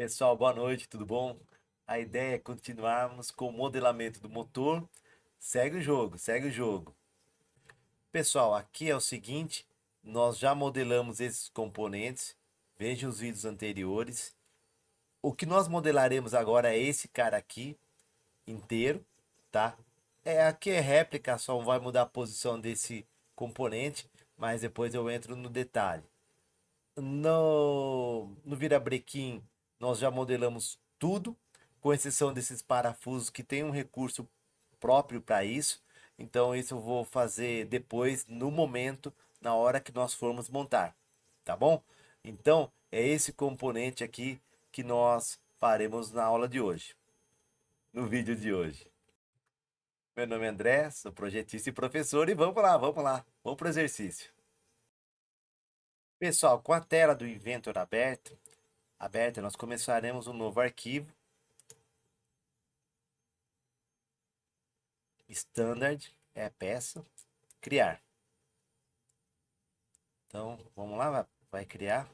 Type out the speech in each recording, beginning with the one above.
Pessoal, boa noite, tudo bom? A ideia é continuarmos com o modelamento do motor. Segue o jogo, segue o jogo. Pessoal, aqui é o seguinte, nós já modelamos esses componentes. Vejam os vídeos anteriores. O que nós modelaremos agora é esse cara aqui, inteiro, tá? Aqui é réplica, só vai mudar a posição desse componente, mas depois eu entro no detalhe. No virabrequim, nós já modelamos tudo, com exceção desses parafusos que tem um recurso próprio para isso. Então, isso eu vou fazer depois, no momento, na hora que nós formos montar, tá bom? Então, é esse componente aqui que nós faremos na aula de hoje, no vídeo de hoje. Meu nome é André, sou projetista e professor e vamos lá, vamos para o exercício. Pessoal, com a tela do Inventor aberta, nós começaremos um novo arquivo, standard, é a peça, criar. Então, vamos lá, vai criar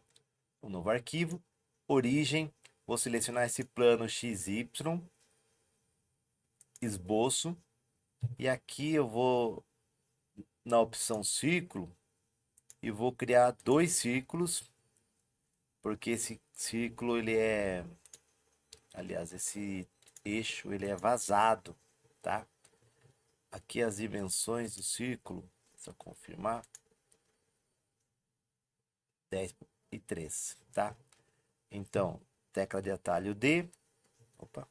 um novo arquivo, origem, vou selecionar esse plano XY, esboço, e aqui eu vou na opção círculo e vou criar dois círculos, porque esse círculo aliás, esse eixo ele é vazado, tá? Aqui as dimensões do círculo, só confirmar, 10 e 3, tá? Então, tecla de atalho D, opa,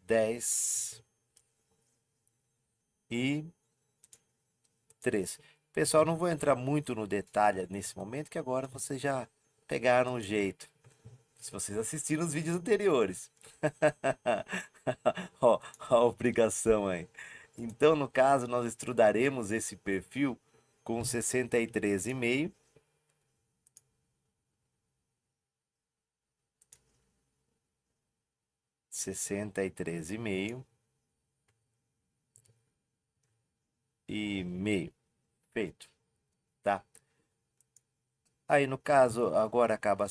10 e 3. Pessoal, não vou entrar muito no detalhe nesse momento, que agora vocês já pegaram o jeito. Se vocês assistiram os vídeos anteriores. Ó, a obrigação aí. Então, no caso, nós estudaremos esse perfil com 63,5. Sessenta e três e meio, feito, tá? Aí no caso agora acaba,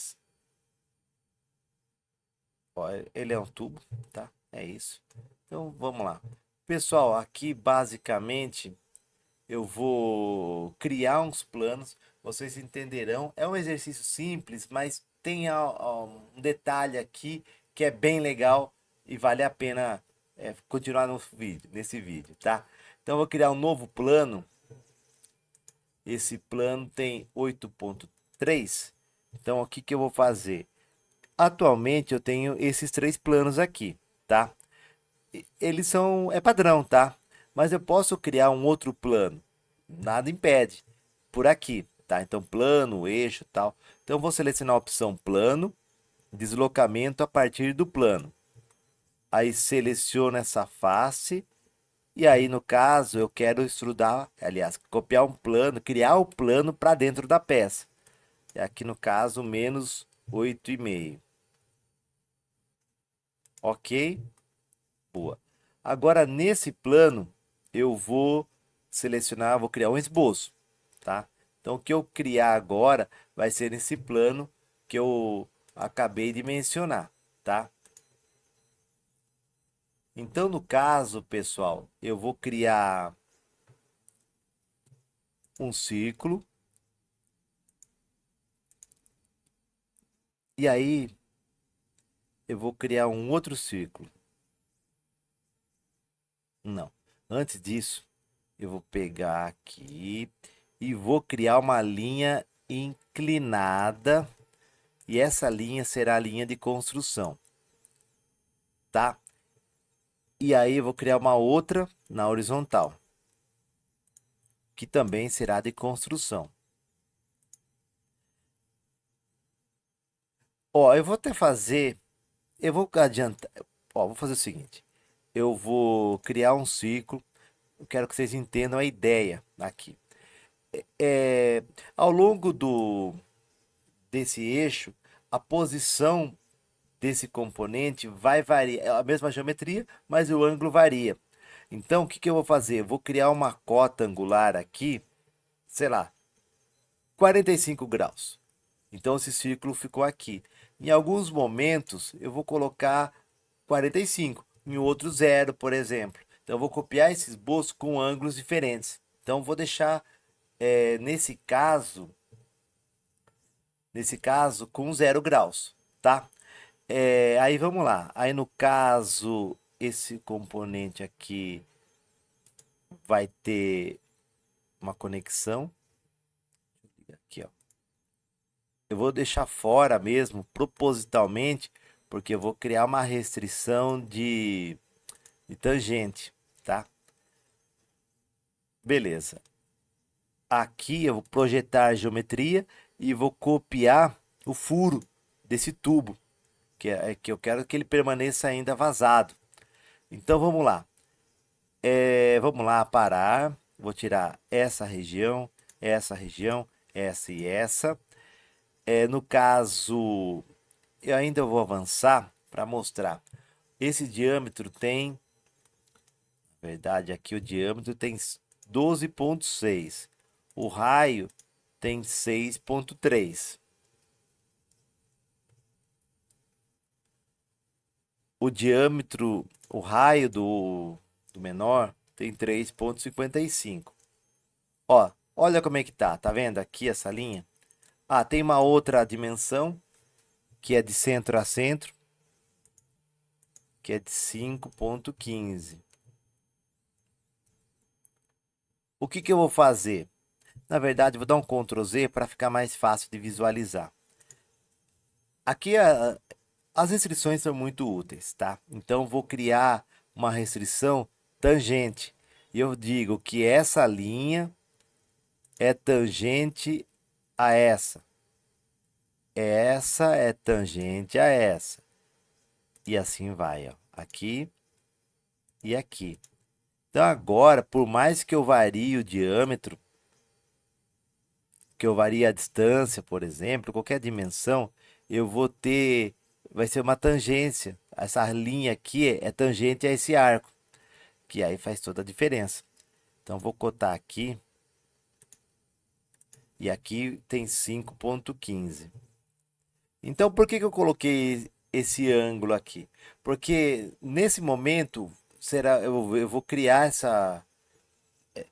ó, ele é um tubo, tá? É isso. Então vamos lá, pessoal. Aqui basicamente eu vou criar uns planos. Vocês entenderão. É um exercício simples, mas tem um detalhe aqui que é bem legal e vale a pena continuar no vídeo, nesse vídeo, tá? Então eu vou criar um novo plano. Esse plano tem 8.3. Então o que que eu vou fazer? Atualmente eu tenho esses três planos aqui, tá? Eles são padrão, tá? Mas eu posso criar um outro plano. Nada impede. Por aqui, tá? Então plano, eixo, tal. Então eu vou selecionar a opção plano, deslocamento a partir do plano. Aí seleciono essa face. E aí, no caso, eu quero estudar, aliás, copiar um plano, criar o plano para dentro da peça. E aqui, no caso, menos 8,5. Ok? Boa. Agora, nesse plano, eu vou selecionar, vou criar um esboço, tá? Então, o que eu criar agora vai ser nesse plano que eu acabei de mencionar, tá? Então, no caso, pessoal, eu vou criar um círculo. E aí, eu vou criar um outro círculo. Não. Antes disso, eu vou pegar aqui e vou criar uma linha inclinada. E essa linha será a linha de construção, tá? E aí eu vou criar uma outra na horizontal, que também será de construção. Ó, eu vou até fazer, eu vou adiantar, ó, vou fazer o seguinte. Eu vou criar um círculo. Eu quero que vocês entendam a ideia aqui. É, ao longo desse eixo, a posição desse componente vai variar, é a mesma geometria, mas o ângulo varia. Então, o que que eu vou fazer? Eu vou criar uma cota angular aqui, sei lá, 45 graus. Então esse círculo ficou aqui. Em alguns momentos eu vou colocar 45, em outro zero, por exemplo. Então eu vou copiar esse esboço com ângulos diferentes. Então vou deixar nesse caso com 0 graus, tá? Aí vamos lá. Aí no caso esse componente aqui vai ter uma conexão aqui, ó. Eu vou deixar fora mesmo, propositalmente, porque eu vou criar uma restrição de tangente, tá? Beleza. Aqui eu vou projetar a geometria e vou copiar o furo desse tubo, que eu quero que ele permaneça ainda vazado. Então vamos lá. Vamos lá, parar. Vou tirar essa região, essa e essa. No caso, eu ainda vou avançar para mostrar. Esse diâmetro tem, na verdade, aqui o diâmetro tem 12,6. O raio tem 6,3. O diâmetro, o raio do menor tem 3,55. Ó, olha como é que tá. Tá vendo aqui essa linha? Ah, tem uma outra dimensão que é de centro a centro, que é de 5,15. O que que eu vou fazer? Na verdade, vou dar um Ctrl Z para ficar mais fácil de visualizar. Aqui as restrições são muito úteis, tá? Então vou criar uma restrição tangente. E eu digo que essa linha é tangente a essa. Essa é tangente a essa. E assim vai, ó. Aqui e aqui. Então agora, por mais que eu varie o diâmetro, que eu varie a distância, por exemplo, qualquer dimensão, eu vou ter, vai ser uma tangência. Essa linha aqui é tangente a esse arco, que aí faz toda a diferença. Então vou cotar aqui e aqui tem 5,15. Então por que que eu coloquei esse ângulo aqui? Porque nesse momento eu vou criar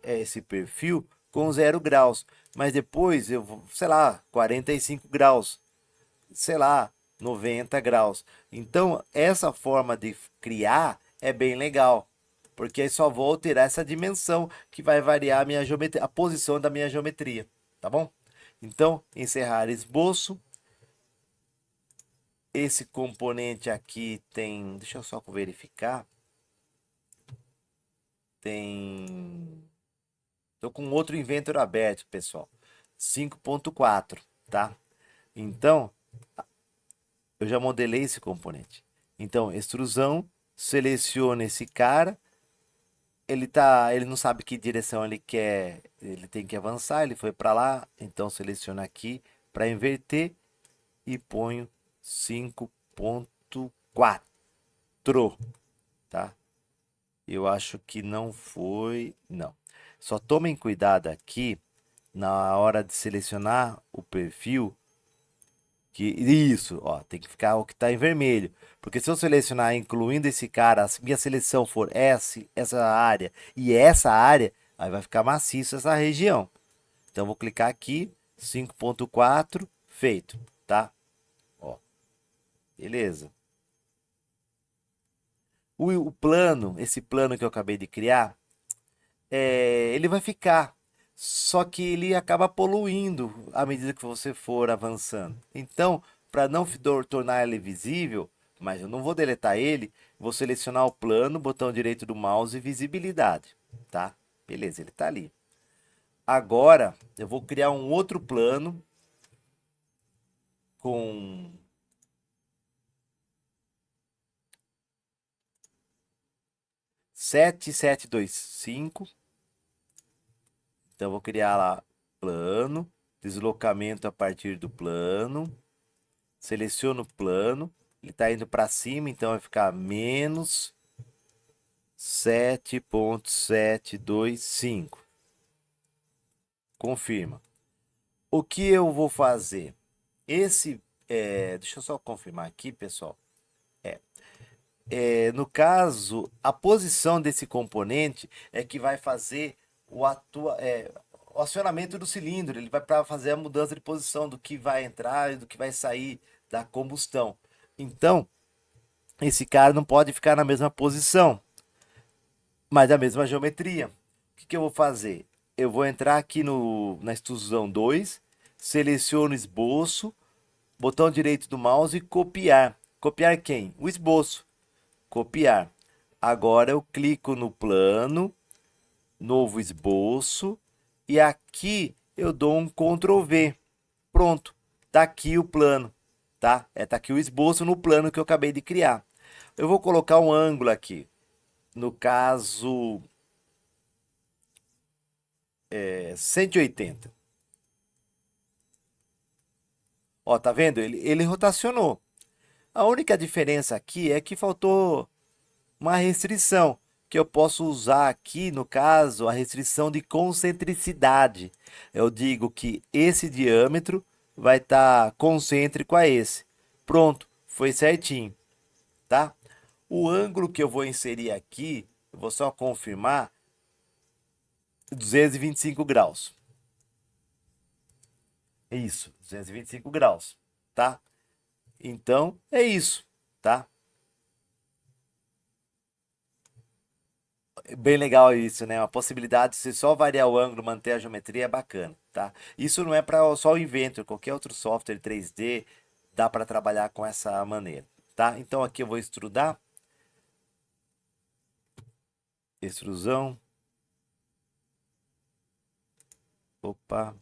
esse perfil com 0 graus, mas depois eu vou, sei lá, 45 graus, sei lá, 90 graus. Então, essa forma de criar é bem legal, porque aí só vou alterar essa dimensão que vai variar a minha geometria, a posição da minha geometria, tá bom? Então, encerrar esboço. Esse componente aqui tem, deixa eu só verificar, tem, tô com outro Inventor aberto, pessoal, 5,4, tá? Então, eu já modelei esse componente. Então, extrusão, seleciona esse cara, ele não sabe que direção ele quer, ele tem que avançar, ele foi para lá, então seleciona aqui para inverter e ponho 5,4, tá? Eu acho que não foi, não. Só tomem cuidado aqui na hora de selecionar o perfil. Isso, ó, tem que ficar o que está em vermelho. Porque se eu selecionar incluindo esse cara, se minha seleção for essa área e essa área, aí vai ficar maciço essa região. Então eu vou clicar aqui, 5,4, feito, tá? Ó, beleza. O plano, esse plano que eu acabei de criar, ele vai ficar. Só que ele acaba poluindo à medida que você for avançando. Então, para não tornar ele visível, mas eu não vou deletar ele, vou selecionar o plano, botão direito do mouse e visibilidade, tá? Beleza, ele está ali. Agora, eu vou criar um outro plano com 7725. Então, eu vou criar lá plano, deslocamento a partir do plano. Seleciono o plano, ele está indo para cima, então vai ficar menos 7,725. Confirma. O que eu vou fazer? Deixa eu só confirmar aqui, pessoal. No caso, a posição desse componente é que vai fazer o acionamento do cilindro. Ele vai para fazer a mudança de posição do que vai entrar e do que vai sair da combustão. Então, esse cara não pode ficar na mesma posição, mas da mesma geometria. O que eu vou fazer? Eu vou entrar aqui na extrusão 2, seleciono o esboço, botão direito do mouse e copiar. Copiar quem? O esboço. Copiar. Agora eu clico no plano, novo esboço, e aqui eu dou um Ctrl V. Pronto, tá aqui o plano, tá? Tá aqui o esboço no plano que eu acabei de criar. Eu vou colocar um ângulo aqui, no caso 180. Ó, tá vendo? Ele rotacionou. A única diferença aqui é que faltou uma restrição, que eu posso usar aqui, no caso, a restrição de concentricidade. Eu digo que esse diâmetro vai estar concêntrico a esse. Pronto, foi certinho, tá? O ângulo que eu vou inserir aqui, eu vou só confirmar, 225 graus. É isso, 225 graus, tá? Então, é isso, tá? Bem legal isso, né? Uma possibilidade de você só variar o ângulo, manter a geometria é bacana, tá? Isso não é para só o Inventor, qualquer outro software 3D dá para trabalhar com essa maneira, tá? Então aqui eu vou extrudar, extrusão. Opa,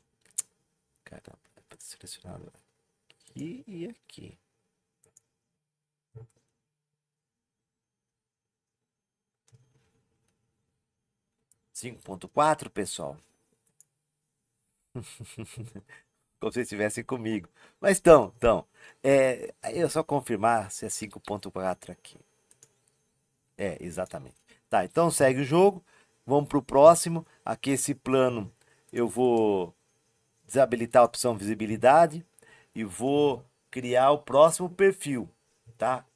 caramba, selecionado aqui e aqui. 5.4, pessoal. Como se estivessem comigo. Mas então, aí é só confirmar se é 5.4 aqui. Exatamente. Tá, então segue o jogo. Vamos para o próximo. Aqui esse plano eu vou desabilitar a opção visibilidade e vou criar o próximo perfil, tá?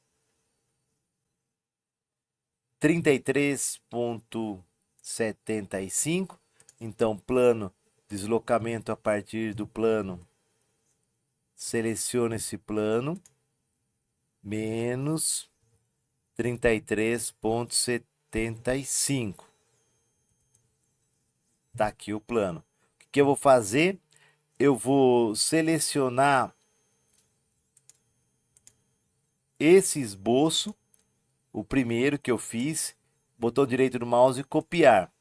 33.75. Então, plano, deslocamento a partir do plano. Seleciono esse plano. Menos 33.75. Tá aqui o plano. O que eu vou fazer? Eu vou selecionar esse esboço, o primeiro que eu fiz, botão direito do mouse e copiar.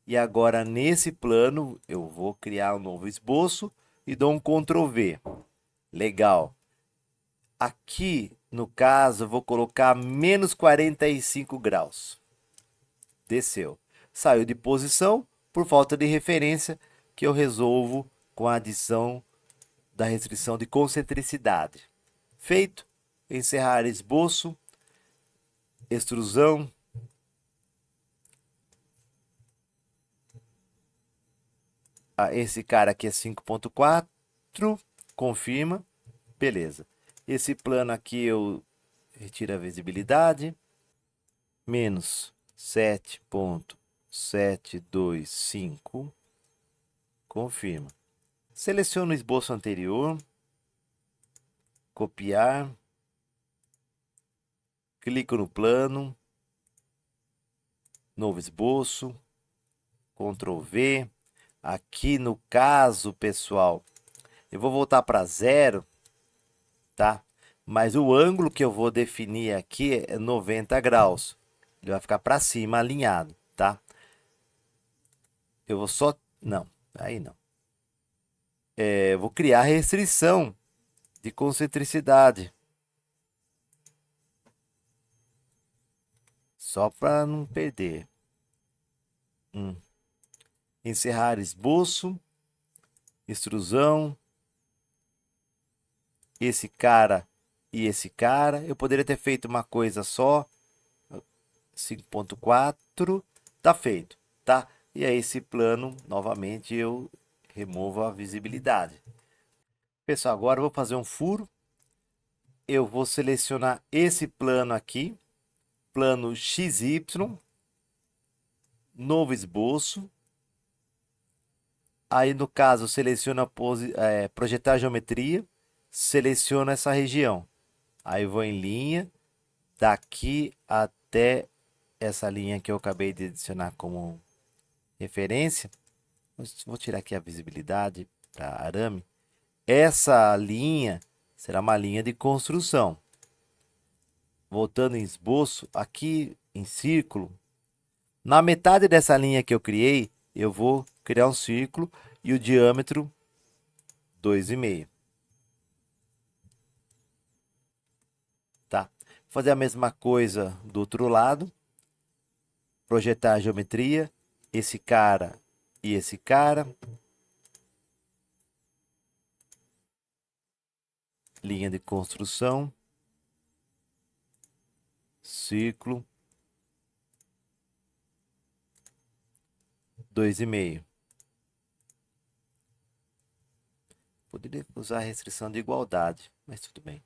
E agora nesse plano eu vou criar um novo esboço e dou um Ctrl V. Legal. Aqui, no caso, eu vou colocar menos 45 graus. Desceu. Saiu de posição por falta de referência, que eu resolvo com a adição da restrição de concentricidade. Feito. Encerrar esboço. Extrusão. Esse cara aqui é 5.4. Confirma. Beleza. Esse plano aqui eu retiro a visibilidade. Menos 7.725. Confirma. Seleciono o esboço anterior. Copiar. Clico no plano. Novo esboço. Ctrl V. Aqui no caso, pessoal, eu vou voltar para zero, tá? Mas o ângulo que eu vou definir aqui é 90 graus. Ele vai ficar para cima, alinhado, tá? Eu vou só... Não, aí não. Eu vou criar restrição de concentricidade. Só para não perder. Encerrar esboço. Extrusão. Esse cara e esse cara. Eu poderia ter feito uma coisa só. 5.4. Tá feito, tá? E aí esse plano, novamente, eu removo a visibilidade. Pessoal, agora eu vou fazer um furo. Eu vou selecionar esse plano aqui, plano XY, novo esboço. Aí, no caso, seleciona projetar geometria, seleciono essa região. Aí vou em linha, daqui até essa linha que eu acabei de adicionar como referência. Vou tirar aqui a visibilidade para arame. Essa linha será uma linha de construção. Voltando em esboço, aqui em círculo, na metade dessa linha que eu criei, eu vou criar um círculo e o diâmetro 2,5. Tá? Fazer a mesma coisa do outro lado. Projetar a geometria, esse cara e esse cara. Linha de construção. Círculo. 2,5. Poderia usar a restrição de igualdade, mas tudo bem.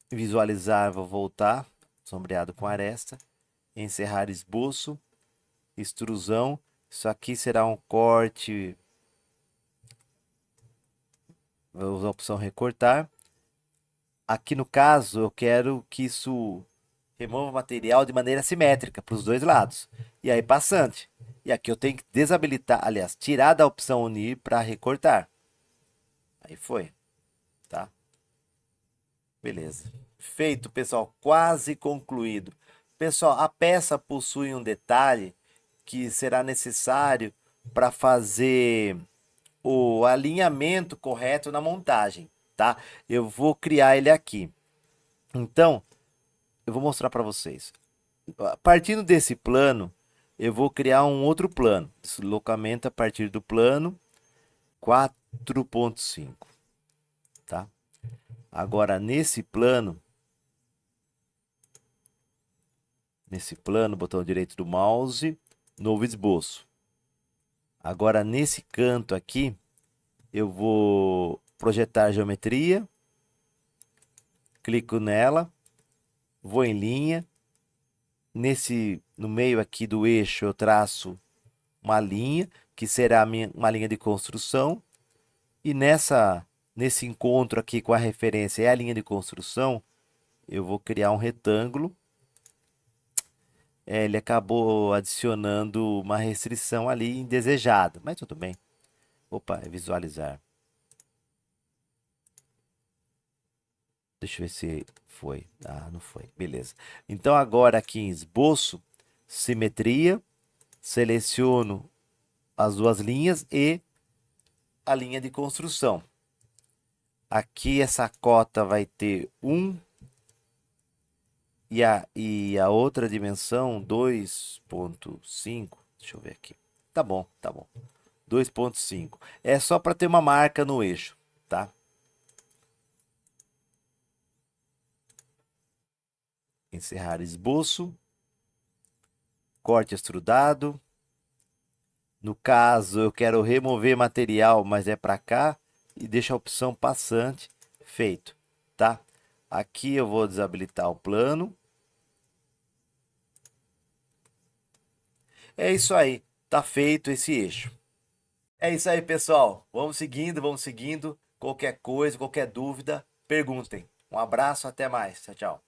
Visualizar, vou voltar. Sombreado com aresta. Encerrar esboço. Extrusão. Isso aqui será um corte. Vou usar a opção recortar. Aqui no caso, eu quero que isso remova o material de maneira simétrica para os dois lados. E aí passante. E aqui eu tenho que desabilitar, aliás, tirar da opção unir para recortar. Aí foi, tá? Beleza. Feito, pessoal, quase concluído. Pessoal, a peça possui um detalhe que será necessário para fazer o alinhamento correto na montagem, tá? Eu vou criar ele aqui. Então, eu vou mostrar para vocês. Partindo desse plano, eu vou criar um outro plano. Deslocamento a partir do plano 4.5, tá? Agora, nesse plano, botão direito do mouse, novo esboço. Agora, nesse canto aqui, eu vou projetar a geometria, clico nela, vou em linha, no meio aqui do eixo eu traço uma linha, que será uma linha de construção, e nesse encontro aqui com a referência é a linha de construção, eu vou criar um retângulo. Ele acabou adicionando uma restrição ali indesejada, mas tudo bem. Opa, é visualizar. Deixa eu ver se foi. Ah, não foi. Beleza. Então, agora aqui em esboço, simetria, seleciono as duas linhas e a linha de construção. Aqui essa cota vai ter 1 e a outra dimensão 2.5. Deixa eu ver aqui. Tá bom, tá bom. 2.5. É só para ter uma marca no eixo, tá? Encerrar esboço. Corte extrudado. No caso, eu quero remover material, mas é para cá. E deixa a opção passante. Feito, tá? Aqui eu vou desabilitar o plano. É isso aí. Tá feito esse eixo. É isso aí, pessoal. Vamos seguindo, vamos seguindo. Qualquer coisa, qualquer dúvida, perguntem. Um abraço, até mais. Tchau, tchau.